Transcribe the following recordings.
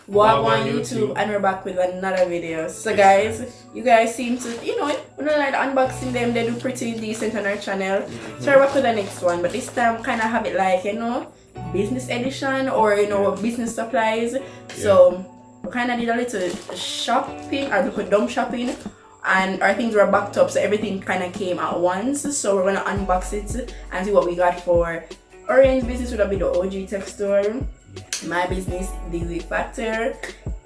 What on YouTube, and we're back with another video. So guys, you guys seem to, when I like unboxing them, they do pretty decent on our channel. So we're back with the next one, but this time kind of have it like, business edition or business supplies. So we kind of did a little shopping, or little dumb shopping, and our things were backed up, so everything kind of came at once. So we're gonna unbox it and see what we got for Orain's business, would be the OG tech store. My business, the week factor,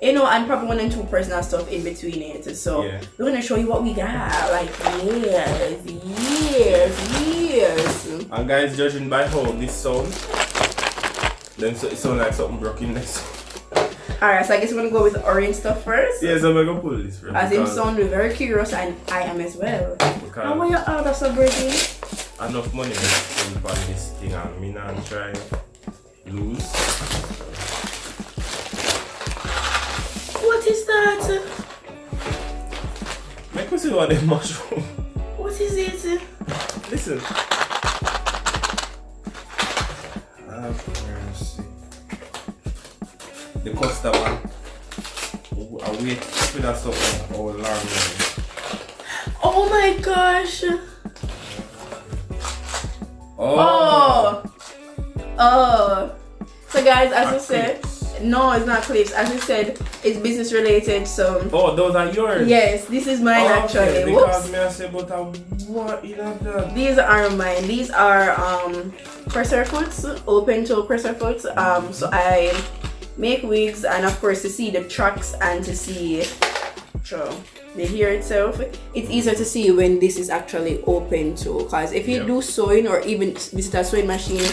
and probably one and two personal stuff in between it. So we're gonna show you what we got. Like years. And guys, judging by how this sounds, then it sounds like something broken next. Alright, so I guess we're gonna go with Orain stuff first. Yes, I'm gonna pull this first. As him sound very curious, and I am as well. How are you out of celebrating? Enough money to spend on this thing, and me not try lose. What is that? Make me see what the mushroom. What is it? Listen. Mercy. The customer. I wait for that stuff for a long time. Oh my gosh. Oh. So guys, as I said, no, it's not clips. As I said, it's business related. So. Oh, those are yours. Yes, this is mine actually. Okay, because me I say, but what in that? These are mine. These are presser foots, open toe presser foots. So I make wigs, and of course to see the tracks and to see the hair itself. It's easier to see when this is actually open toe, because if you do sewing or even visit a sewing machine,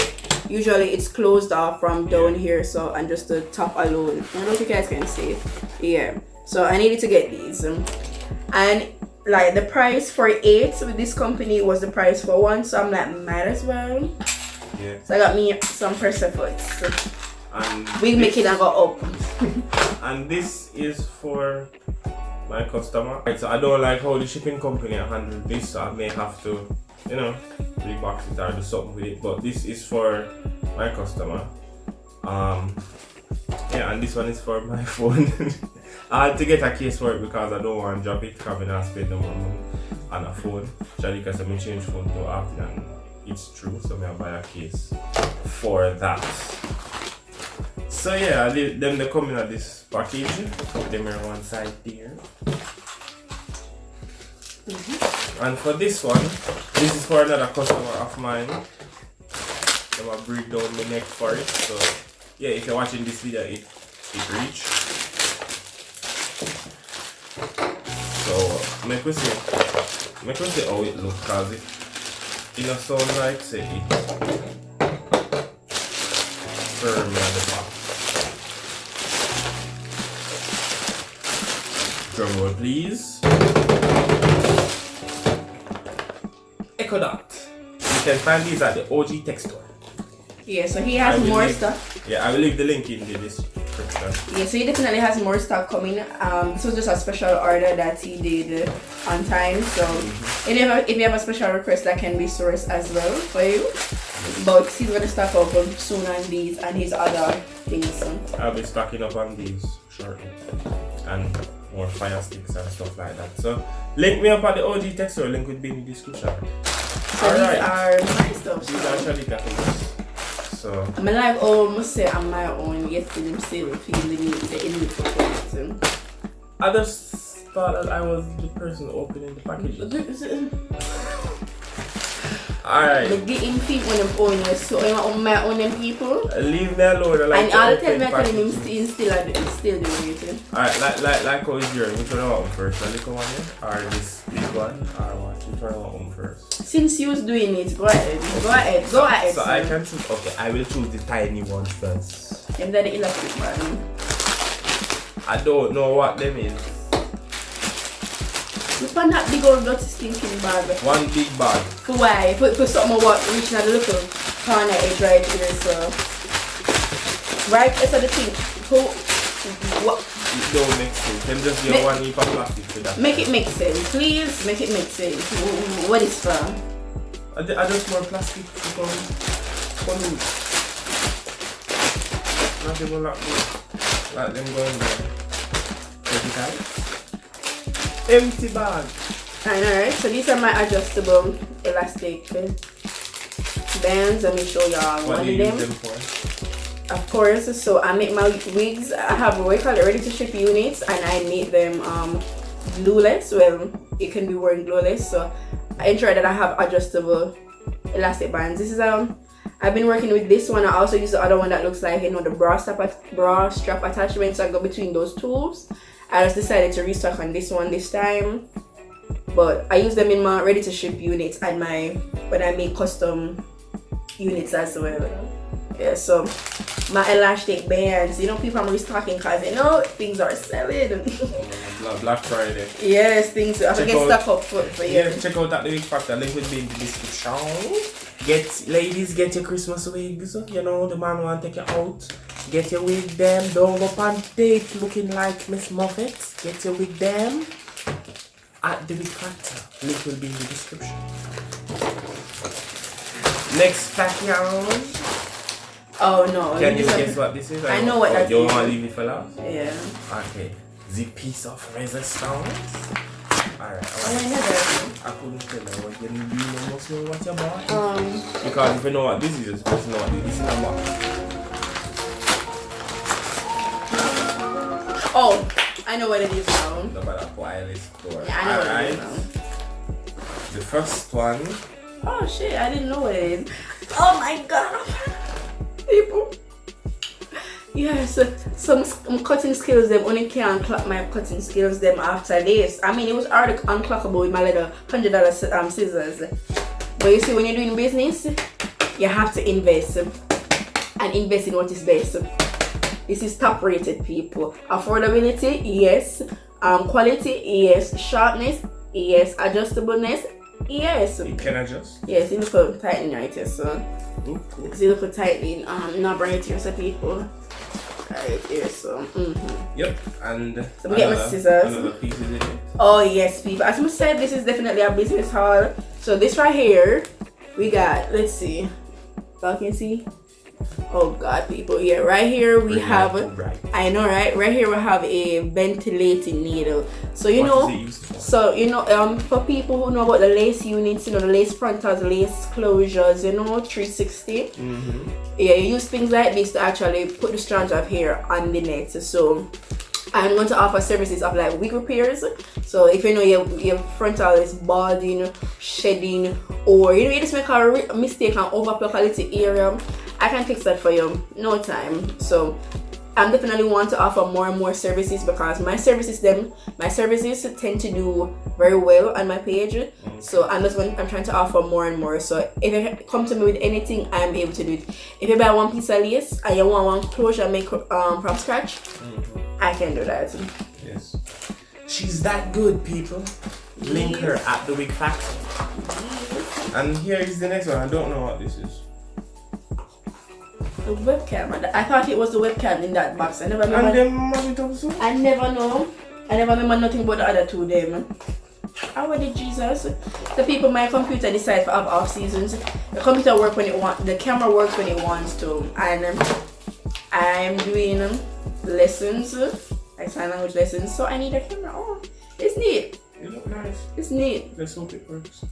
usually it's closed off from down here, so and just the top alone. I don't know if you guys can see. Yeah. So I needed to get these, and like the price for 8 with this company was the price for 1, so I'm like might as well. Yeah. So I got me some presser foots. And we make it and go up. And this is for my customer. Right, so I don't like how the shipping company handle this, so I may have to, rebox it or do something with it. But this is for my customer. And this one is for my phone. I had to get a case for it because I don't want to drop it, because I don't spend no more money on a phone. Shadeka said I change phone too often, and it's true, so I buy a case for that. So yeah, them they come in at this package. Put them on one side there. And for this one, this is for another customer of mine. I'm gonna break down the neck for it. So yeah, if you're watching this video, it reach. So make we see how it looks, cause it sound like say it firm at the back. Drum roll, please. Echo that. You can find these at the OG Tech Store. Yeah, so he has more stuff. Yeah, I will leave the link in the description. Yeah, so he definitely has more stock coming. This was just a special order that he did on time. So if you have a special request, that can be sourced as well for you. But he's gonna stock up soon on these and his other things. So. I'll be stocking up on these shortly. And more fire sticks and stuff like that. So link me up at the OG Tech Store. Link will be in the description. So these are my stuff. These are Shadeka things. So I'm like almost say I'm my own, yet I'm still feeling the need for it. I just thought that I was the person opening the package. Alright. The getting people when I'm own you, so I'm on my own them people. Leave me alone. I like and I'll tell me I him still doing it. Alright, like how is yours? Which one I want first? The little one here? Or this big one? Or what? Which one I want first? Since you was doing it, go ahead. So I can choose. Okay, I will choose the tiny one first. Them that the electric one. I don't know what them is. Look on that big old dirty stinking bag. One big bag. For why? For something what reaching at the little corner edge right here, so. Right, that's the thing. What? It don't make sense. Them just get one heap of plastic for that. Make it make sense, please. Make it make sense. What is for? I just more plastic to come. Not even like Let them go in there. Empty bag. Alright, so these are my adjustable elastic bands. Let me show y'all what one do of you them. use them for? Of course, so I make my wigs. I have what we call it ready to ship units, and I make them glueless. Well, it can be worn glueless. So I ensure that I have adjustable elastic bands. This is I've been working with this one. I also use the other one that looks like, you know, the bra strap attachment. So I go between those tools. I just decided to restock on this one this time. But I use them in my ready to ship units and when I make custom units as well. Yeah, so my elastic bands, you know, people are restocking because you know things are selling. Black Friday. Yes, things are get stuck up for you. Yeah, check out that Wig Factor. Link will be in the description. Ladies, get your Christmas wigs. You know, the man want to take you out. Get your wig them. Don't go on date looking like Miss Muffet. Get your wig them at the Wig Factor. Link will be in the description. Next package. Oh no. Can you guess what this is? I know what that is. You want to leave it for last? Yeah. Okay. The piece of resistance. Alright. Oh, I never. I couldn't tell you what you must know what you bought. Because if you know what this is, you're supposed to know what this is in a box. Oh, I know what it is now. No matter wireless store. Yeah, I know what it is now. The first one. Oh shit, I didn't know what it is. Oh my god. People. Yes, some cutting skills them only can unclock my cutting skills them after this. I mean, it was already unclockable with my little $100 scissors. But you see, when you're doing business, you have to invest and invest in what is best. This is top rated, people. Affordability, yes. Quality, yes. Sharpness, yes. Adjustableness, yes. It can adjust? Yes, it look tightening right here, so. Cool. It's a little tightening, not right here, so people. Right here, so. Yep, and so we get my scissors. Another piece in it. Oh yes, people. As I said, this is definitely a business haul. So this right here, we got. Let's see. Y'all can see. Oh God, people! Yeah, right here we have. Right. I know, right? Right here we have a ventilating needle. So you know. What is it used for? So you know, for people who know about the lace units, you know, the lace frontals, lace closures, you know, 360. Yeah, you use things like this to actually put the strands of hair on the net. So I'm going to offer services of like wig repairs. So if you know your frontal is balding, shedding, or you know you just make a mistake and overplug a little area, I can fix that for you, no time. So I definitely want to offer more and more services because my services tend to do very well on my page. So I'm trying to offer more and more. So if you come to me with anything, I'm able to do it. If you buy one piece of lace and you want one closure make from scratch, I can do that. Yes. She's that good, people. Link her at the Wig Factor. And here is the next one. I don't know what this is. The webcam. I thought it was the webcam in that box. I never remember. And them also? I never know. I never remember nothing about the other two them. How did Jesus? The people, my computer decides to have off seasons. The computer works when it wants. The camera works when it wants to. And I'm doing lessons, like sign language lessons. So I need a camera. Oh, it's neat. It looks nice. It's neat. Let's hope it works.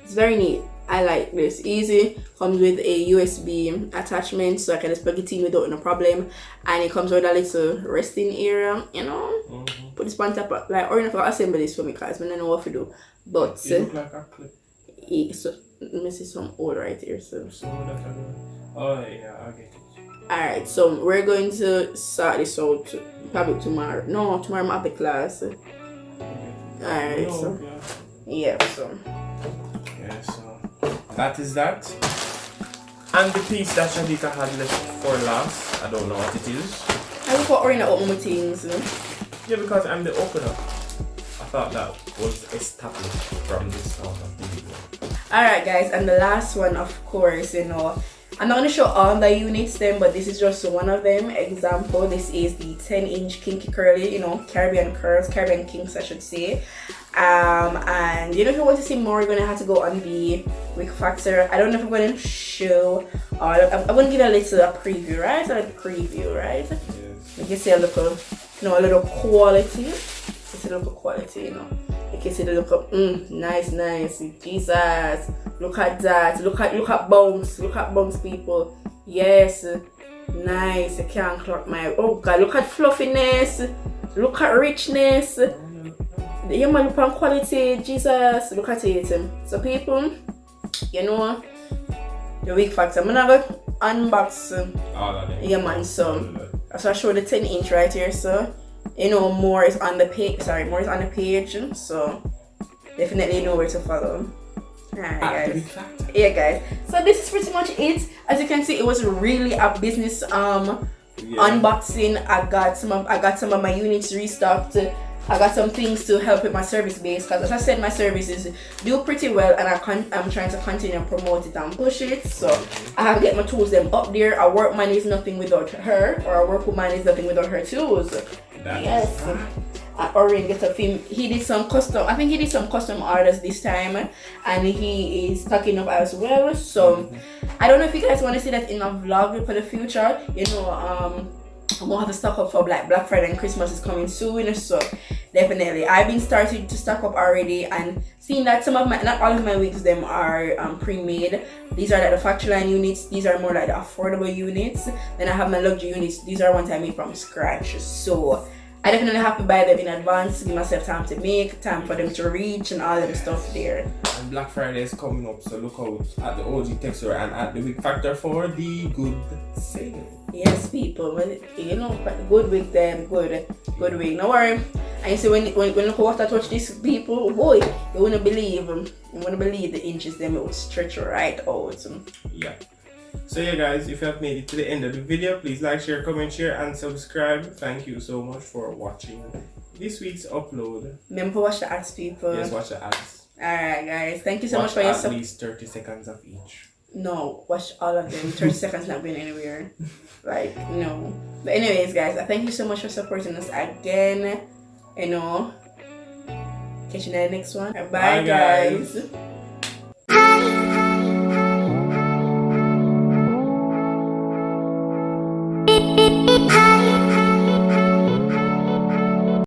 It's very neat. I like this. Easy. Comes with a USB attachment, so I can just plug it in without no problem. And it comes with a little resting area, you know. Put this on top of, like, or you know, assemble this for me because I don't know what to do. But it looks like a clip. So let me see some old right here. So oh yeah, I get it. Alright, so we're going to start this out probably tomorrow. No, tomorrow I'm at the class. Alright, so yeah, so that is that. And the piece that Shadeka had left for last, I don't know what it is. I look for Orain to open my things. Yeah, because I'm the opener. I thought that was established from the start of the video. Alright guys, and the last one, of course, you know, I'm not going to show all the units then, but this is just one of them. Example, this is the 10-inch kinky curly, you know, Caribbean curls, Caribbean kinks I should say. And you know, if you want to see more, you're going to have to go on the Wig Factor. I don't know if I'm going to show all of, I'm going to give a little preview, right? A preview, right? Yes. You can see a little, a little quality. You see a little quality, You can see the look of, nice. Jesus, look at that. Look at bounce, people. Yes, nice. You can't clock my. Oh God, look at fluffiness. Look at richness. You man look on quality. Jesus, look at it. So people, the week factor. I'm gonna go unbox. All of them. Yeah, man. So I show the 10-inch right here. So more is on the page. Sorry, more is on the page. So definitely know where to follow. Alright, guys. Yeah, guys. So this is pretty much it. As you can see, it was really a business unboxing. I got some of my units restocked. I got some things to help with my service base because, as I said, my services do pretty well, and I'm trying to continue and promote it and push it. So I have to get my tools them up there. A workman is nothing without her, or a workwoman is nothing without her tools. Yes. Orain get a film. He did some custom. I think he did some custom orders this time, and he is stocking up as well. So I don't know if you guys want to see that in a vlog for the future. I'm gonna have to stock up for Black Friday, and Christmas is coming soon. So definitely, I've been starting to stock up already, and seeing that not all of my wigs them are pre-made. These are like the factory line units. These are more like the affordable units. Then I have my luxury units. These are ones I made from scratch. So I definitely have to buy them in advance to give myself time to make, time for them to reach, and all them stuff there. And Black Friday is coming up, so look out at the OG Texture and at the Wig Factor for the good sale. Yes, people, but good wig them, good wig. No worry. And you see when look water touch these people, boy, you wouldn't believe the inches them it would stretch right out. Yeah. So yeah, guys, if you have made it to the end of the video, please like, share, comment, share, and subscribe. Thank you so much for watching this week's upload. Remember to watch the ads, people. Yes, watch the ads. Alright, guys, thank you so much for your support. At least 30 seconds of each. No, watch all of them. 30 seconds not going anywhere. Like, no. But anyways, guys, I thank you so much for supporting us again. Catch you in the next one. Bye, guys.